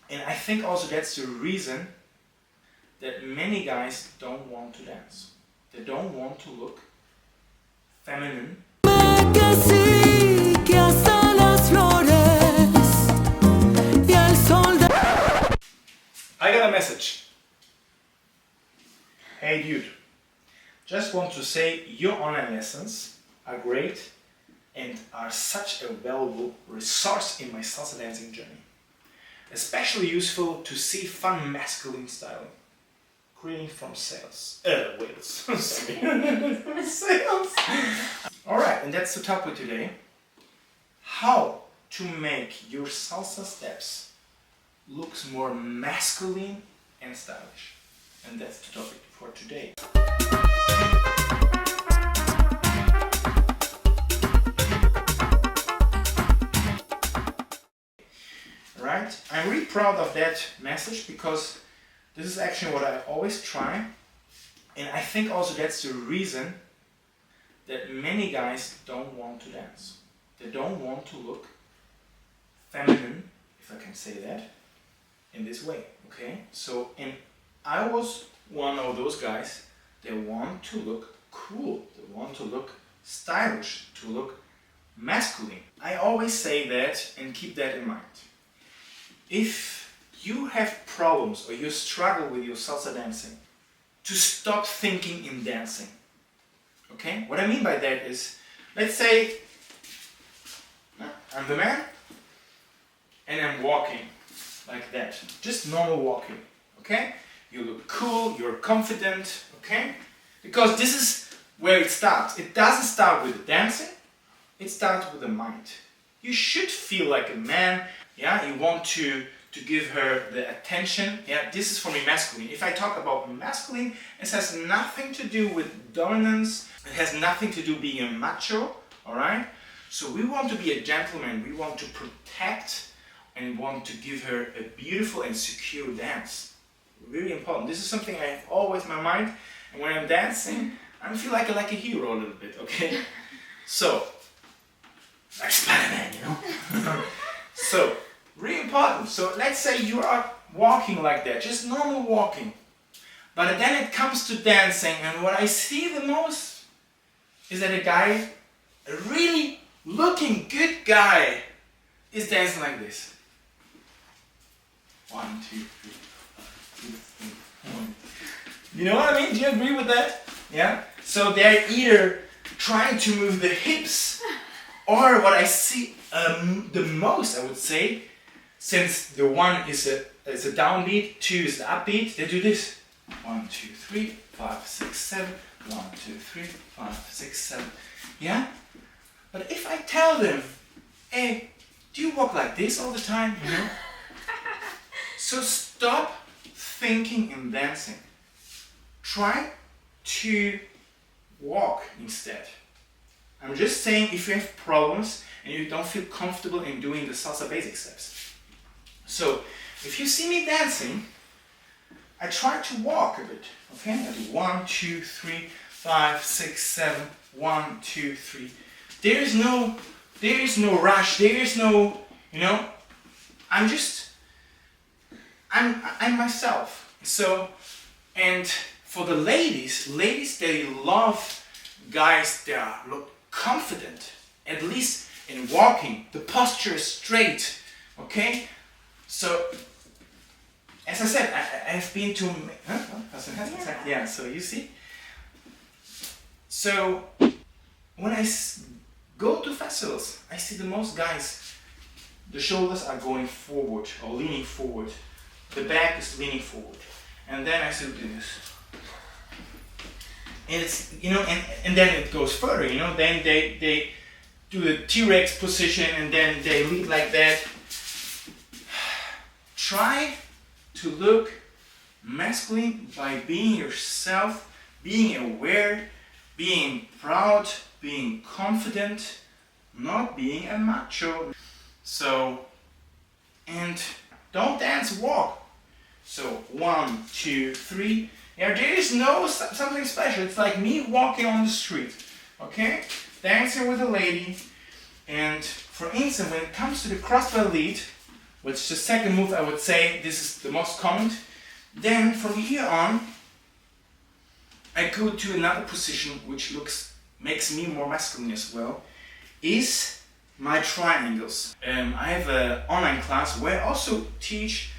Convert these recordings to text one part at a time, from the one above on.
And I think also that's the reason that many guys don't want to dance. They don't want to look feminine. I got a message. Hey dude, just want to say your online lessons are great and are such a valuable resource in my salsa dancing journey. Especially useful to see fun masculine styling. Greeting from Wales. Sales. Alright, and that's the topic today. How to make your salsa steps looks more masculine and stylish. And that's the topic for today. Right? I'm really proud of that message because this is actually what I always try, and I think also that's the reason that many guys don't want to dance. They don't want to look feminine, if I can say that, in this way, okay? So, and I was one of those guys that want to look cool, they want to look stylish, to look masculine. I always say that and keep that in mind. If you have problems or you struggle with your salsa dancing, to stop thinking in dancing. Okay? What I mean by that is, let's say I'm the man and I'm walking like that. Just normal walking. Okay? You look cool, you're confident. Okay? Because this is where it starts. It doesn't start with the dancing, it starts with the mind. You should feel like a man. Yeah, you want to give her the attention. Yeah, this is for me masculine. If I talk about masculine, it has nothing to do with dominance. It has nothing to do being a macho. All right. So we want to be a gentleman. We want to protect and want to give her a beautiful and secure dance. Really important. This is something I have always in my mind. And when I'm dancing, I feel like a hero a little bit. Okay. So, like Spider-Man, you know. So. Really important. So let's say you are walking like that, just normal walking. But then it comes to dancing, and what I see the most is that a guy, a really looking good guy, is dancing like this. 1, 2, 3, 4, 1. You know what I mean? Do you agree with that? Yeah? So they're either trying to move the hips, or what I see the most, I would say, since the 1 is a downbeat, 2 is the upbeat, they do this. 1, 2, 3, 5, 6, 7. 1, 2, 3, 5, 6, 7. Yeah? But if I tell them, hey, do you walk like this all the time? You know? So stop thinking in dancing. Try to walk instead. I'm just saying if you have problems and you don't feel comfortable in doing the salsa basic steps. So, if you see me dancing, I try to walk a bit, okay? I do 1, 2, 3, 5, 6, 7, 1, 2, 3. There is no rush, there is no, you know, I'm myself. So, and for the ladies, they love guys that look confident, at least in walking. The posture is straight, okay? So, as I said, I have been to... Yeah, so you see? So, when I go to festivals, I see the most guys, the shoulders are going forward or leaning forward. The back is leaning forward. And then I still do this. And it's, you know, and then it goes further, you know, then they do the T-Rex position and then they lead like that. Try to look masculine by being yourself, being aware, being proud, being confident, not being a macho. So, and don't dance, walk. So 1, 2, 3. Yeah, there is no something special. It's like me walking on the street, okay? Dancing with a lady. And for instance, when it comes to the crossbell lead, which is the second move I would say. This is the most common. Then from here on, I go to another position which makes me more masculine as well, is my triangles. I have an online class where I also teach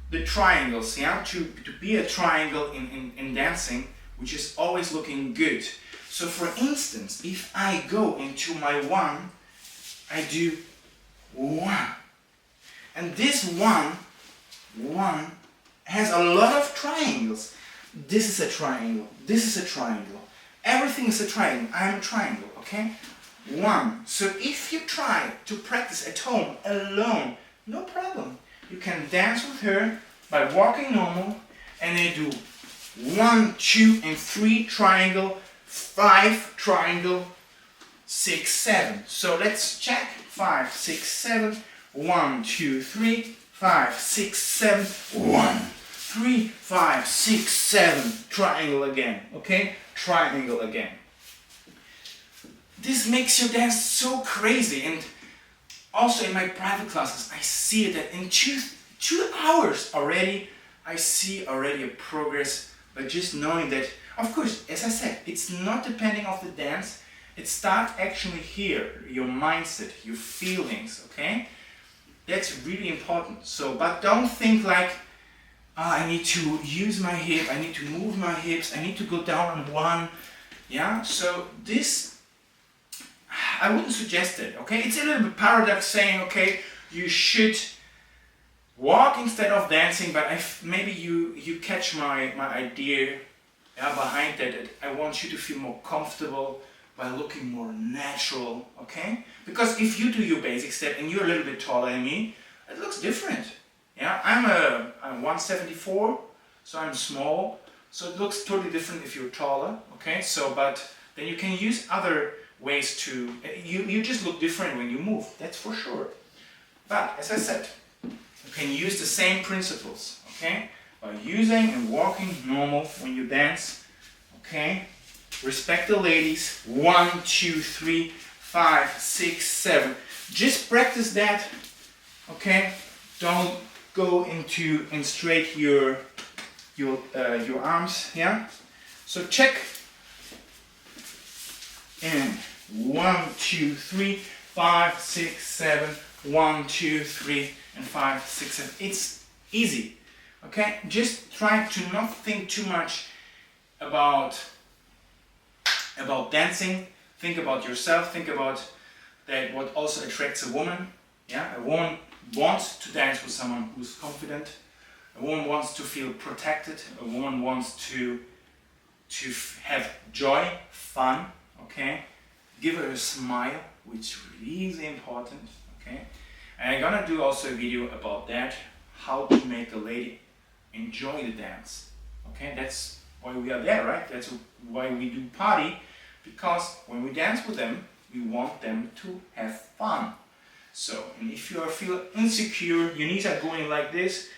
the triangles, yeah, to be a triangle in dancing, which is always looking good. So for instance, if I go into my one, I do one. And this one has a lot of triangles. This is a triangle, this is a triangle. Everything is a triangle. I am a triangle, okay? One. So if you try to practice at home alone, no problem. You can dance with her by walking normal, and then do 1, 2, and 3 triangle, 5 triangle, 6, 7. So let's check. 5, 6, 7. 1, 2, 3. 5, 6, 7. 1, 3, 5, 6, 7. Triangle again. Okay? Triangle again. This makes your dance so crazy, and also in my private classes I see that in 2 hours already I see already a progress by just knowing that, of course, as I said, it's not depending on the dance. It starts actually here, your mindset, your feelings, okay? That's really important. So, but don't think like, I need to use my hip, I need to move my hips, I need to go down on one. Yeah, so this, I wouldn't suggest it, okay? It's a little bit paradox saying, okay, you should walk instead of dancing, but maybe you catch my idea behind that. I want you to feel more comfortable by looking more natural, okay? Because if you do your basic step and you're a little bit taller than me, it looks different. Yeah, I'm 174, so I'm small, so it looks totally different if you're taller, okay? So, but then you can use other ways to, you just look different when you move, that's for sure. But, as I said, you can use the same principles, okay? By using and walking normal when you dance, okay? Respect the ladies. 1, 2, 3, 5, 6, 7. Just practice that, okay? Don't go into and straight your arms, yeah? So check. And 1, 2, 3, 5, 6, 7. 1, 2, 3, and 5, 6, 7. It's easy, okay? Just try to not think too much about dancing. Think about yourself. Think about that. What also attracts a woman. Yeah, a woman wants to dance with someone who's confident. A woman wants to feel protected. A woman wants to have joy, fun. Okay, give her a smile, which is really important. Okay, and I'm gonna do also a video about that, how to make a lady enjoy the dance. Okay, that's why we are there, right? That's why we do party, because when we dance with them, we want them to have fun. So, and if you feel insecure, your knees are going like this,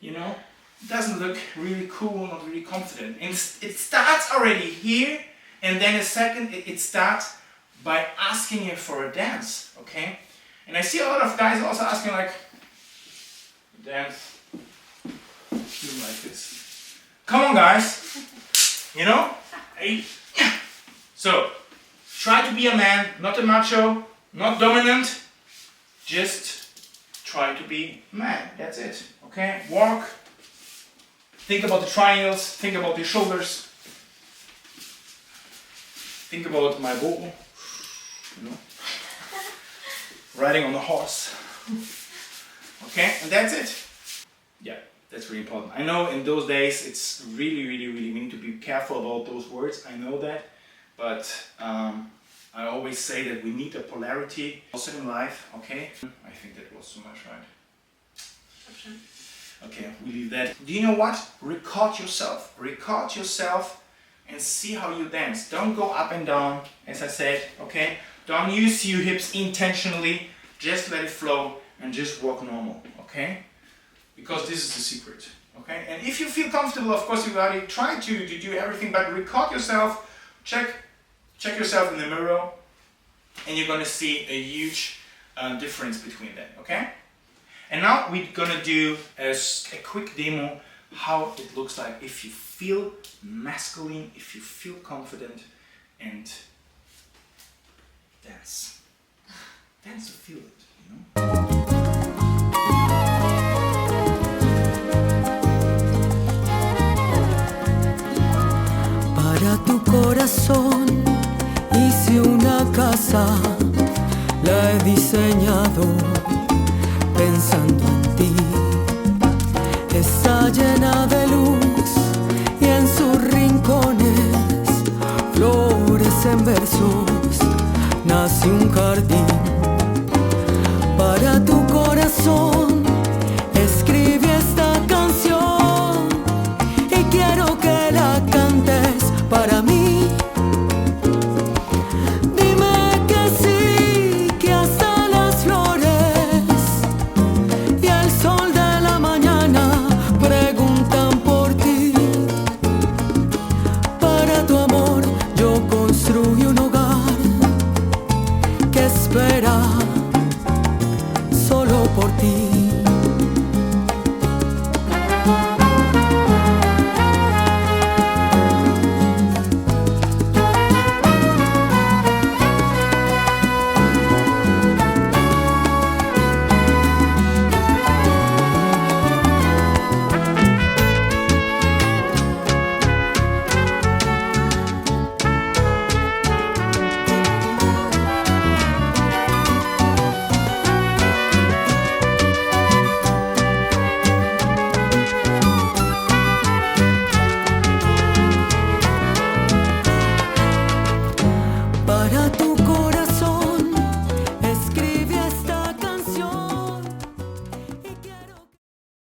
you know, it doesn't look really cool, not really confident. And it starts already here, and then a second it starts by asking you for a dance, okay? And I see a lot of guys also asking like, dance, do like this. Come on guys, you know? Hey. So, try to be a man, not a macho, not dominant, just try to be a man, that's it, okay? Walk, think about the triangles, think about the shoulders, think about my bow, you know? Riding on the horse. Okay, and that's it. Yeah, that's really important. I know in those days it's really, we need to be careful about those words. I know that, but I always say that we need a polarity also in life. Okay, I think that was too much, right? Okay, we leave that. Do you know what? Record yourself. Record yourself and see how you dance. Don't go up and down, as I said. Okay. Don't use your hips intentionally, just let it flow and just walk normal, okay? Because this is the secret, okay? And if you feel comfortable, of course, you gotta try to do everything, but record yourself, check yourself in the mirror, and you're gonna see a huge difference between them, okay? And now we're gonna do a quick demo how it looks like if you feel masculine, if you feel confident, and dance. Dance to feel it, you know? Para tu corazón hice una casa, la he diseñado